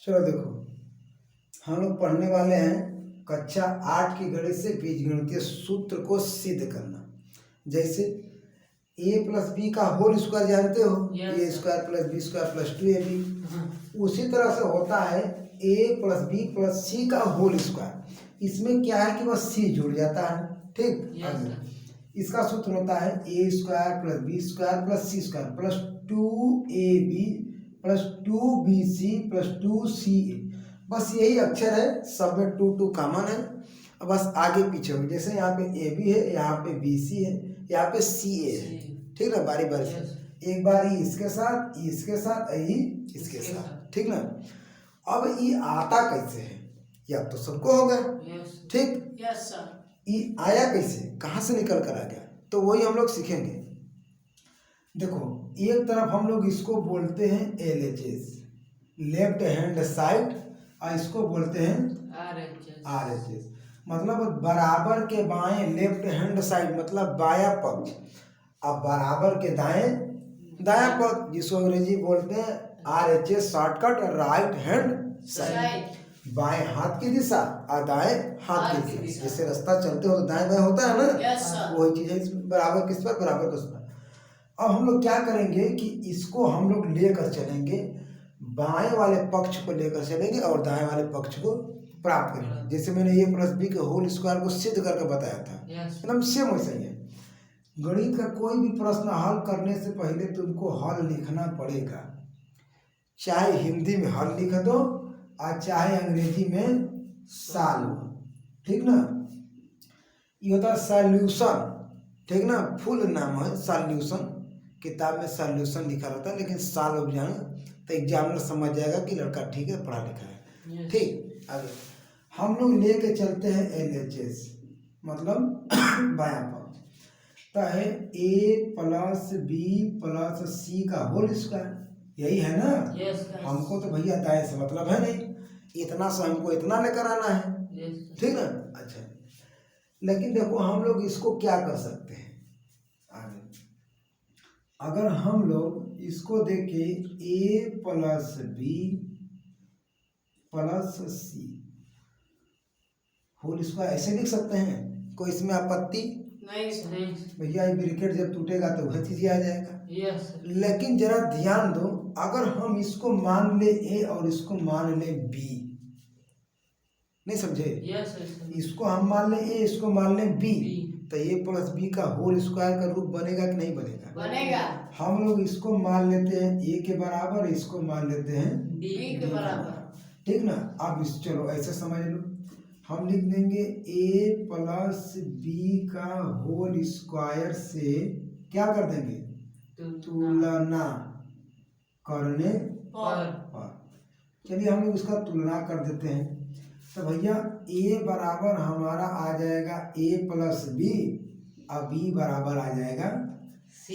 चलो देखो, हम लोग पढ़ने वाले हैं कक्षा 8 की गणित से बीजगणितीय सूत्र को सिद्ध करना। जैसे a प्लस बी का होल स्क्वायर जानते हो, A square plus B square plus 2ab। उसी तरह से होता है a plus B plus C का होल स्क्वायर। इसमें क्या है कि बस सी जुड़ जाता है, ठीक। इसका सूत्र होता है A square plus B square plus C square plus 2ab plus 2bc plus 2ca। बस यही अक्षर है, सब में 2 कॉमन है। अब बस आगे पीछे हो, जैसे यहाँ पे ए बी है, यहाँ पे बी सी है, यहाँ पे सी ए है, ठीक ना। बारी बारी से एक बार इसके साथ, इसके साथ, इसके साथ, ठीक ना। अब ये आता कैसे है, या तो सबको होगा, ठीक। ये आया कैसे, कहाँ से निकल कर आ गया, तो वही हम लोग सीखेंगे। देखो, एक तरफ हम लोग इसको बोलते हैं LHS, लेफ्ट हैंड साइड, और इसको बोलते हैं RHS, मतलब बराबर के बाएं, लेफ्ट हैंड साइड मतलब बायां पक्ष, अब बराबर के दाएं दायां पक्ष, जिसको अंग्रेजी बोलते हैं RHS shortcut, right hand side. बाएं हाथ की दिशा और दाएं हाथ की दिशा, जैसे रास्ता चलते हो तो दाएं बाएं होता है ना, वही चीज है इसमें, बराबर किस पर, बराबर किस पर। अब हम लोग क्या करेंगे कि इसको हम लोग लेकर चलेंगे, बाएं वाले पक्ष को लेकर चलेंगे और दाएं वाले पक्ष को प्राप्त करेंगे। जैसे मैंने ए प्लस बी के होल स्क्वायर को सिद्ध करके बताया था, एकदम सेम वैसा ही है। गणित का कोई भी प्रश्न हल करने से पहले तुमको हल लिखना पड़ेगा, चाहे हिंदी में हल लिख दो और चाहे अंग्रेजी में सॉल्व, ठीक ना। ये होता है सॉल्यूशन, ठीक ना, फुल नाम है सॉल्यूशन। किताब में सॉल्यूशन लिखा रहता है, लेकिन सॉल्व जान तो एग्जामिनर समझ जाएगा कि लड़का ठीक है, पढ़ा लिखा है, ठीक। आगे हम लोग लेके चलते हैं LHS, मतलब बायां पक्ष, तो है a plus B plus C का होल स्क्वायर, यही है ना। हमको तो भैया दाएं से मतलब है नहीं, इतना से हमको इतना लेकर आना है, ठीक ना। अच्छा, लेकिन देखो हम लोग इसको क्या कर सकते हैं आगे। अगर हम लोग इसको देखें a plus B plus c whole square ऐसे लिख सकते हैं, कोई इसमें आपत्ति नहीं भैया। ये ब्रैकेट जब टूटेगा तो वह चीज आ जाएगा। लेकिन जरा ध्यान दो, अगर हम इसको मान ले a और इसको मान ले b, नहीं समझे, इसको हम मान ले a, इसको मान ले b, तो a प्लस बी का होल स्क्वायर का रूप बनेगा कि नहीं बनेगा, बनेगा। हम लोग इसको मान लेते हैं a के बराबर, इसको मान लेते हैं b के बराबर, ठीक ना। अब इस चलो ऐसे समझ लो, हम लिख देंगे a प्लस बी का होल स्क्वायर से क्या कर देंगे, तुलना करने पर। चलिए हम लोग इसका तुलना कर देते हैं, तो भैया a बराबर हमारा आ जाएगा a प्लस बी और b बराबर आ जाएगा c,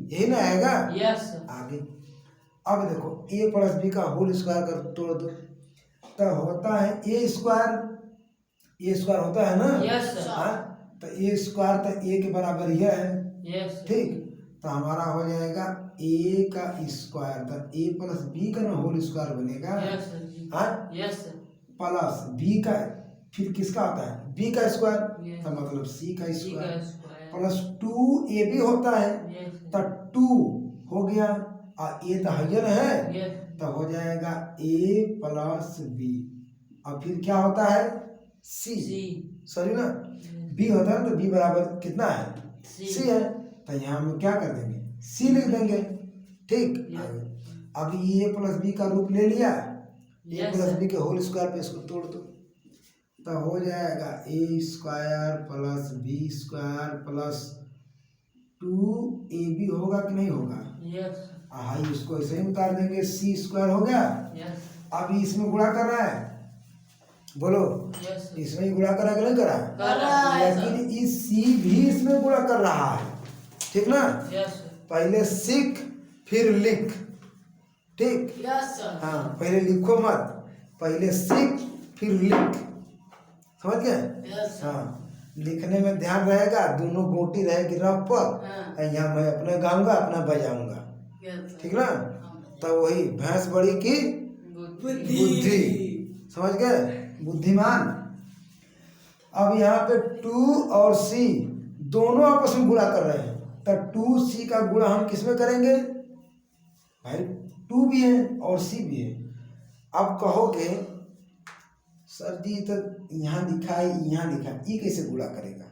यही ना आएगा। आगे अब देखो a प्लस बी का होल स्क्वायर कर तोड़ दो, तो होता है a स्क्वायर होता है ना, तो a स्क्वायर तो a के बराबर ही है, ठीक। तो हमारा हो जाएगा a का स्क्वायर, तो a प्लस बी का ना होल स्क्वायर बनेगा, प्लस b का, फिर किसका आता है b का स्क्वायर, तो मतलब c का स्क्वायर, प्लस 2ab होता है, तो 2 हो गया और a तो हाइयर है, तो हो जाएगा a प्लस b, और फिर क्या होता है c, सॉरी ना, b होता है, तो b बराबर कितना है c है, तो यहाँ हम क्या कर देंगे c लिख देंगे, ठीक। अब ये a प्लस बी का रूप ले लिया, a प्लस बी के होल स्क्वायर पे इसको तोड़ दो, तो हो जाएगा a square plus B square plus 2ab होगा कि नहीं होगा, हाँ, इसको ऐसे ही उतार देंगे, c स्क्वायर हो गया। अब इसमें गुणा कर रहा है, बोलो इसमें ही गुणा करा कि नहीं करा, लेकिन इस c भी इसमें गुणा कर रहा है, ठीक ना। पहले सीख फिर लिख, ठीक। हाँ, पहले लिखो मत, पहले सीख फिर लिख, समझ गए। हाँ, लिखने में ध्यान रहेगा, दोनों गोटी रहेगी रफ पर, यहाँ मैं अपना गाऊंगा अपना बजाऊंगा, ठीक ना। तो वही भैंस बड़ी की बुद्धि। समझ गए, बुद्धिमान। अब यहाँ पे 2 और C दोनों आपस में गुणा कर रहे हैं, तो 2C का गुणा हम किस में करेंगे भाई? 2 भी है और C भी है। अब कहोगे सर जी तो यहाँ लिखा है, यहाँ लिखा है, ये कैसे गुणा करेगा?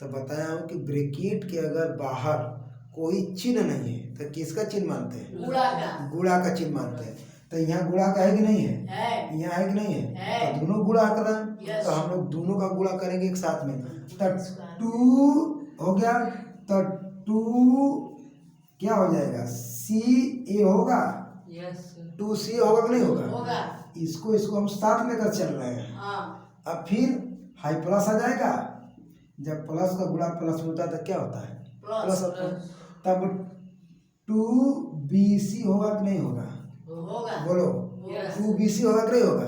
तो बताया हूँ कि ब्रैकेट के अगर बाहर कोई चिन्ह नहीं है तो किसका चिन्ह मानते हैं? गुणा का चिन्ह मानते हैं। तो यहाँ गुणा का है कि नहीं है? यहाँ है कि नहीं है? तो दोनों गुणा कर रहे हैं, तो हम लोग दोनों का गुणा करेंगे एक साथ में। तो 2 हो गया, तो 2 क्या हो जाएगा? CA होगा। 2C होगा कि नहीं होगा? इसको हम साथ लेकर चल रहे हैं। अब फिर हाई प्लस आ जाएगा। जब प्लस का गुणा प्लस होता है तो क्या होता है? प्लस होता है। तब 2BC होगा कि नहीं होगा? बोलो, 2BC होगा कि नहीं होगा?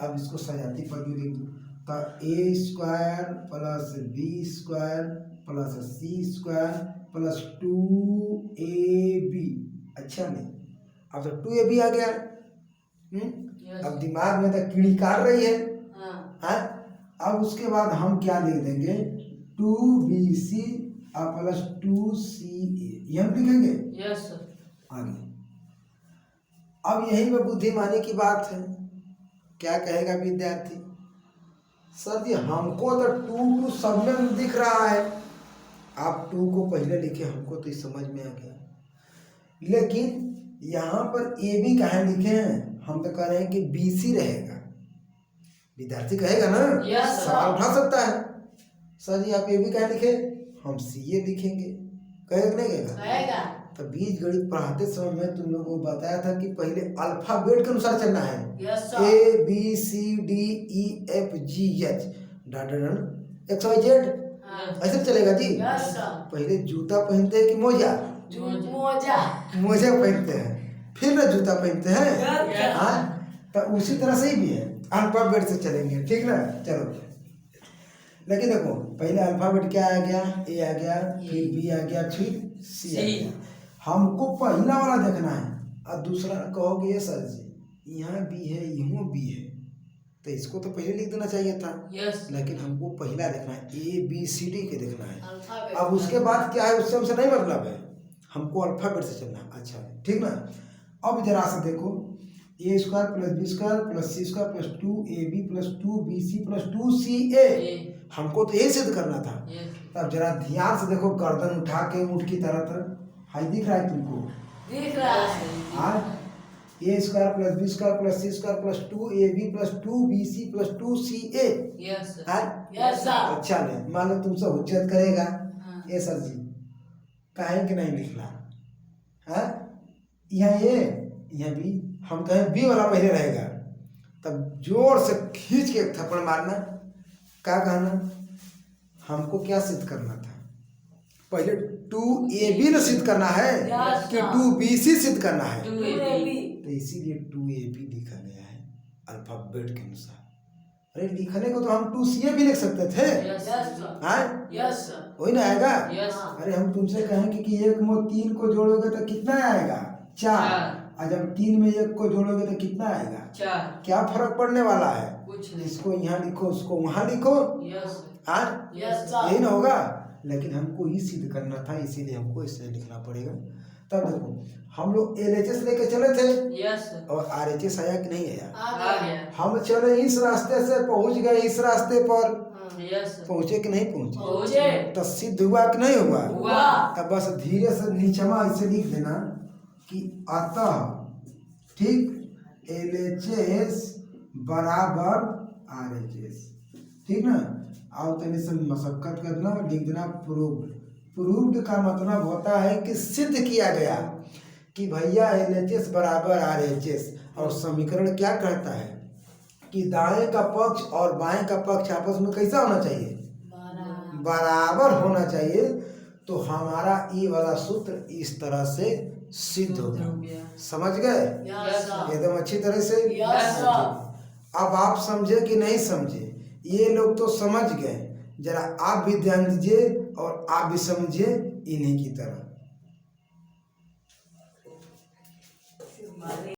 अब इसको सजाती पदी लिख दो, तो A² plus B² plus C² plus 2AB। अच्छा नहीं, अब तो 2AB आ गया। अब दिमाग में तो कीड़ी काट रही है। हाँ, अब उसके बाद हम क्या लिख देंगे? 2BC प्लस 2CA, ये हम लिखेंगे। आगे अब यही पे बुद्धिमानी की बात है। क्या कहेगा विद्यार्थी? सर जी हमको तो 2 सब में दिख रहा है। आप 2 को पहले लिखे, हमको तो समझ में आ गया, लेकिन यहाँ पर AB कहाँ लिखे हैं? हम तो कह रहे हैं कि BC रहेगा। विद्यार्थी कहेगा ना, सवाल उठा सकता है, सर जी आप AB कहाँ लिखे? हम CA लिखेंगे। कहेगा कि नहीं कहेगा? तो बीज गणित पढ़ाते समय मैं तुम लोगों को बताया था कि पहले अल्फाबेट के अनुसार चलना है। ABCDEFGH XYZ, ऐसे चलेगा जी। पहले जूता पहनते हैं कि मोजा? मोजा पहनते हैं, फिर ना जूता पहनते हैं। हाँ, तो उसी तरह से ही भी है, अल्फाबेट से चलेंगे, ठीक ना? चलो, लेकिन देखो पहले अल्फाबेट क्या आ गया? A आ गया, फिर B आ गया, फिर C आ गया। हमको पहला वाला देखना है। और दूसरा कहोगे ये सर जी यहाँ B है, यहाँ B है, तो इसको तो पहले लिख देना चाहिए था। लेकिन हमको पहला देखना है, ABCD के देखना है। अब उसके बाद क्या है उससे हमसे नहीं मतलब है, हमको अल्फाबेट से चलना है। अच्छा ठीक ना? अब जरा सा देखो, A² plus B² plus C² plus 2AB plus 2BC plus 2CA, हमको तो यही सिद्ध करना था। तब जरा ध्यान से देखो, गर्दन उठा के ऊँट की तरह हाई दिख रहा है तुमको? दिख रहा है। A² plus B² plus C² plus 2AB plus 2BC plus 2CA। अच्छा नहीं, मान लो तुमसे हुज्जत करेगा, ए सर जी कहें कि नहीं लिखना है? यहाँ A, यहाँ B, हम कहें B वाला पहले रहेगा, तब जोर से खींच के एक थप्पड़ मारना। क्या कहना? हमको क्या सिद्ध करना था? पहले 2AB न सिद्ध करना है कि 2BC सिद्ध करना है? तो इसीलिए 2AB लिखा गया है अल्फाबेट के अनुसार। अरे लिखने को तो हम 2CA भी लिख सकते थे। वही ना आएगा? अरे हम तुमसे कहेंगे कि 1 में 3 को जोड़ोगे तो कितना आएगा? 4। और जब 3 में 1 को जोड़ोगे तो कितना आएगा? 4। क्या फर्क पड़ने वाला है? इसको यहाँ लिखो, उसको वहाँ लिखो, यही ना होगा? लेकिन हमको ही सिद्ध करना था, इसीलिए हमको इसे लिखना पड़ेगा। तब देखो हम लोग LHS लेके चले थे, और RHS आया कि नहीं आया? हम चले इस रास्ते से, पहुंच गए इस रास्ते पर, पहुंचे कि नहीं पहुंचे? तो सिद्ध हुआ कि नहीं हुआ? तब बस धीरे से नीचवा इसे लिख देना कि अतः, ठीक, LHS बराबर RHS, ठीक ना? और तनी से मशक्कत कर देना, लिख देना प्रूव्ड। प्रूव्ड का मतलब होता है कि सिद्ध किया गया कि भैया LHS बराबर RHS। और समीकरण क्या कहता है कि दाएं का पक्ष और बाएं का पक्ष आपस में कैसा होना चाहिए? बराबर होना चाहिए। तो हमारा ये वाला सूत्र इस तरह से सिद्ध होगा। समझ गए? एकदम अच्छी तरह से। अब आप समझे कि नहीं समझे? ये लोग तो समझ गए, जरा आप भी ध्यान दीजिए और आप भी समझिए इन्हीं की तरह।